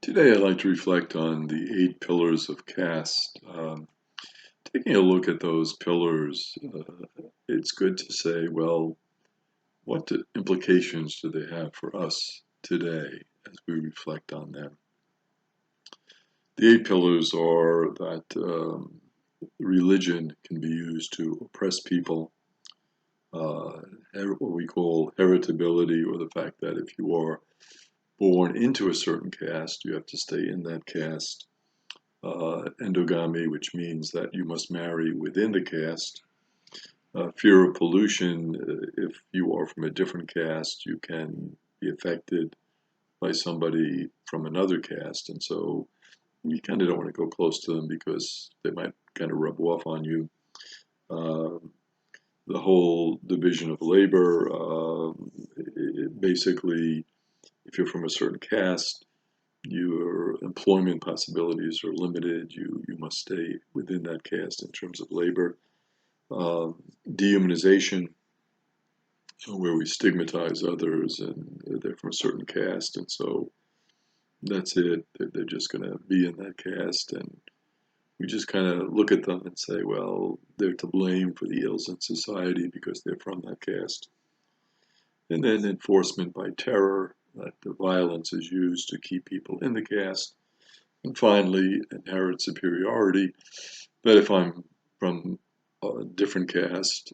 Today, I'd like to reflect on the 8 pillars of caste. Taking a look at those pillars, it's good to say, well, what implications do they have for us today as we reflect on them? The 8 pillars are that religion can be used to oppress people, uh, what we call heritability, or the fact that if you are born into a certain caste, you have to stay in that caste. Endogamy, which means that you must marry within the caste. Fear of pollution, if you are from a different caste, you can be affected by somebody from another caste. And so you kind of don't want to go close to them because they might kind of rub off on you. Uh, the whole division of labor, basically, if you're from a certain caste, your employment possibilities are limited. You must stay within that caste in terms of labor. Dehumanization, where we stigmatize others and they're from a certain caste, and so that's it. They're just going to be in that caste, and we just kind of look at them and say, well, they're to blame for the ills in society because they're from that caste. And then enforcement by terror, that the violence is used to keep people in the caste. And finally, inherent superiority, that if I'm from a different caste,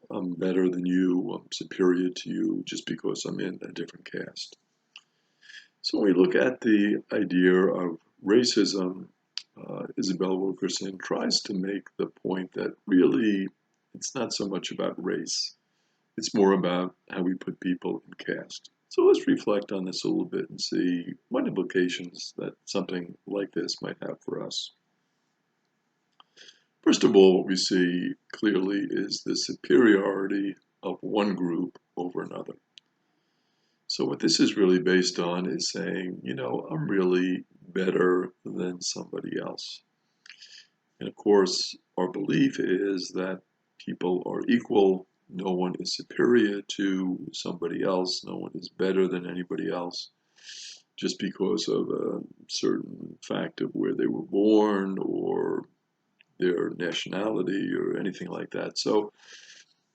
I'm better than you, I'm superior to you just because I'm in a different caste. So when we look at the idea of racism, Isabel Wilkerson tries to make the point that really it's not so much about race, it's more about how we put people in caste. So let's reflect on this a little bit and see what implications that something like this might have for us. First of all, what we see clearly is the superiority of one group over another. So what this is really based on is saying, I'm really better than somebody else. And of course, our belief is that people are equal. No one is superior to somebody else. No one is better than anybody else just because of a certain fact of where they were born or their nationality or anything like that. So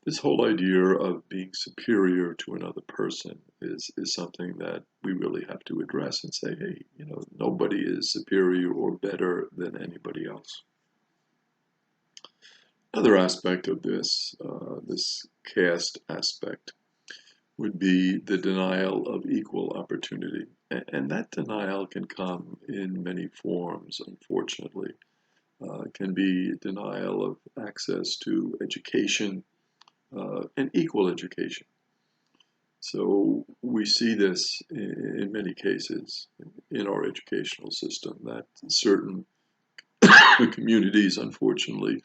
this whole idea of being superior to another person is something that we really have to address and say, hey, nobody is superior or better than anybody else. Another aspect of this caste aspect, would be the denial of equal opportunity. And that denial can come in many forms, unfortunately. It can be denial of access to education and equal education. So we see this in many cases in our educational system, that certain communities, unfortunately,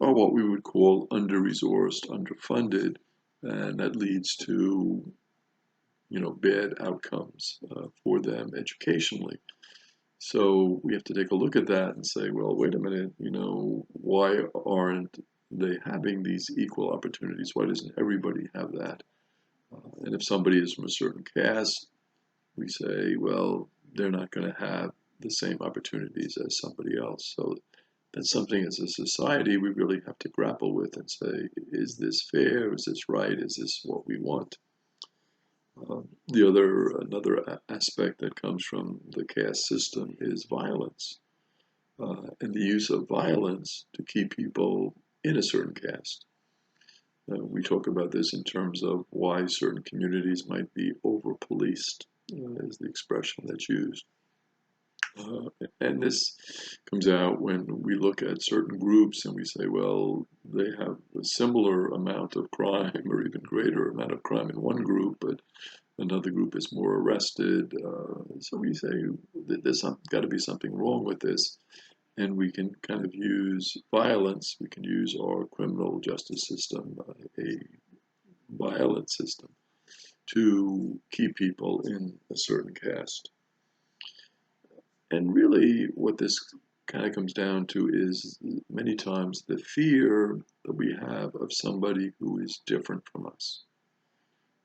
are what we would call under-resourced, underfunded, and that leads to bad outcomes for them educationally. So we have to take a look at that and say, well, wait a minute, why aren't they having these equal opportunities? Why doesn't everybody have that? And if somebody is from a certain caste, we say, well, they're not going to have the same opportunities as somebody else. So that's something as a society we really have to grapple with and say, is this fair? Is this right? Is this what we want? Another aspect that comes from the caste system is violence, and the use of violence to keep people in a certain caste. We talk about this in terms of why certain communities might be over-policed, is the expression that's used. And this comes out when we look at certain groups and we say, well, they have a similar amount of crime or even greater amount of crime in one group, but another group is more arrested. So we say there's got to be something wrong with this. And we can kind of use violence. We can use our criminal justice system, a violent system, to keep people in a certain caste. And really, what this kind of comes down to is many times the fear that we have of somebody who is different from us.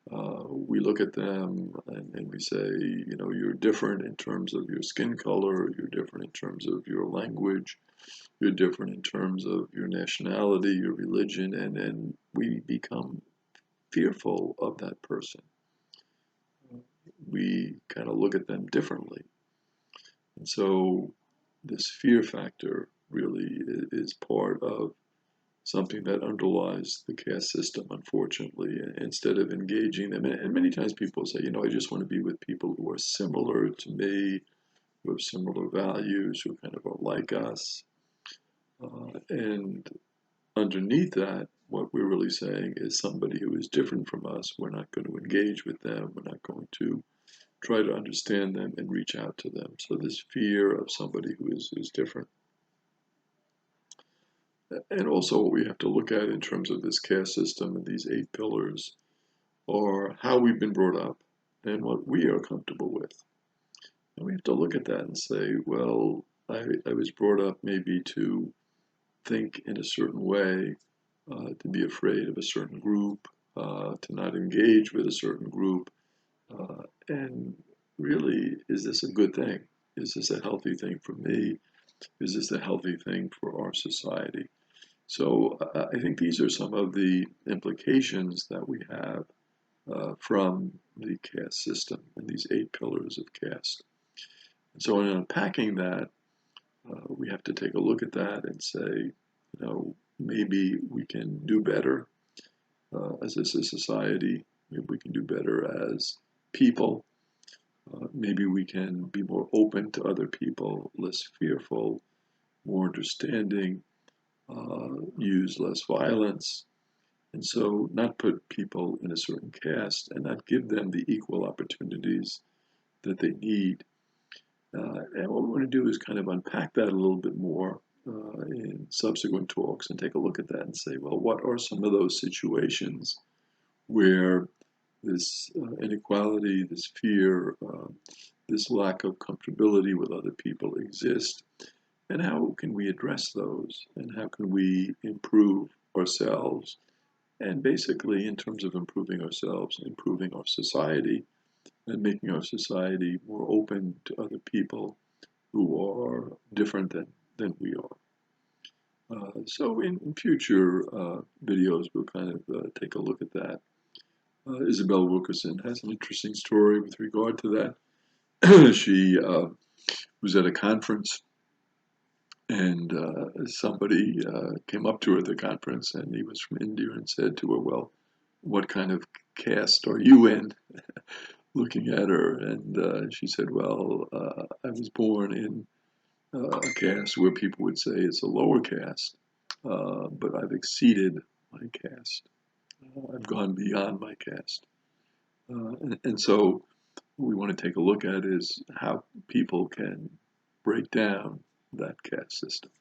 We look at them and we say, you know, you're different in terms of your skin color, you're different in terms of your language, you're different in terms of your nationality, your religion, and we become fearful of that person. We kind of look at them differently. And so this fear factor really is part of something that underlies the caste system, unfortunately, instead of engaging them. And many times people say, you know, I just want to be with people who are similar to me, who have similar values, who kind of are like us. And underneath that, what we're really saying is somebody who is different from us, we're not going to engage with them, we're not going to try to understand them and reach out to them. So this fear of somebody who is different. And also what we have to look at in terms of this caste system and these 8 pillars are how we've been brought up and what we are comfortable with. And we have to look at that and say, well, I was brought up maybe to think in a certain way, to be afraid of a certain group, to not engage with a certain group. And really, is this a good thing? Is this a healthy thing for me? Is this a healthy thing for our society? So I think these are some of the implications that we have from the caste system and these 8 pillars of caste. And so in unpacking that, we have to take a look at that and say, you know, maybe we can do better as a society. Maybe we can do better as people. Maybe we can be more open to other people, less fearful, more understanding, use less violence, and so not put people in a certain caste and not give them the equal opportunities that they need. And what we want to do is kind of unpack that a little bit more in subsequent talks and take a look at that and say, well, what are some of those situations where this inequality, this fear, this lack of comfortability with other people exist, and how can we address those, and how can we improve ourselves, and basically in terms of improving ourselves, improving our society, and making our society more open to other people who are different than we are. So in future videos, we'll kind of take a look at that. Isabel Wilkerson has an interesting story with regard to that. She was at a conference, and somebody came up to her at the conference, and he was from India, and said to her, well, what kind of caste are you in? Looking at her, and she said, well, I was born in a caste where people would say it's a lower caste, but I've exceeded my caste. I've gone beyond my caste. And so what we want to take a look at is how people can break down that caste system.